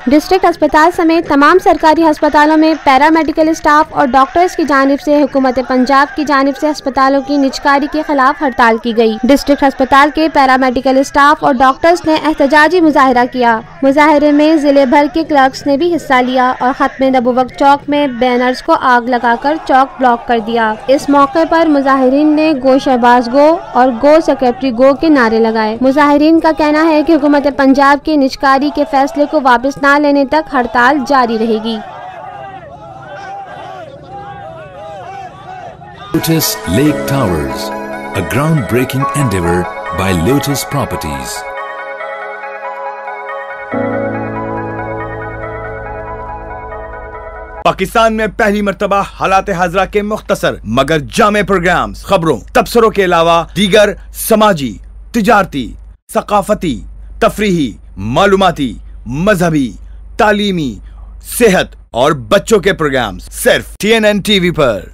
District अस्पताल समेत तमाम सरकारी अस्पतालों में पैरामेडिकल स्टाफ और डॉक्टर्स की जानिब से हुकूमत पंजाब की जानिब से अस्पतालों की निजकारी के खिलाफ हड़ताल की गई। डिस्ट्रिक्ट अस्पताल के पैरामेडिकल स्टाफ और डॉक्टर्स ने एहतजाजी मुजाहरा किया। मुजाहरे में जिले भर के क्लर्क्स ने भी हिस्सा लिया और खत्म नबुव्वत चौक में बैनर्स को आग लगाकर चौक ब्लॉक कर दिया। इस मौके पर मुजाहिरीन ने गो शहबाज गो और गो सेक्रेटरी गो के नारे लगाए। मुजाहिरीन का कहना है कि हुकूमत पंजाब के निजकारी के फैसले को वापस न लेने तक हड़ताल जारी रहेगी। Lotus Lake Towers, a groundbreaking endeavor by Lotus Properties. Pakistan में पहली मर्तबा हालात हाजरा के मुख्तसर मगर जामे प्रोग्राम्स, खबरों, तबसरों के अलावा दीगर समाजी, तिजारती, सकाफती, तफरीही, मालूमाती, मजहबी, तालीमी, सेहत और बच्चों के प्रोग्राम्स सिर्फ TNN TV पर।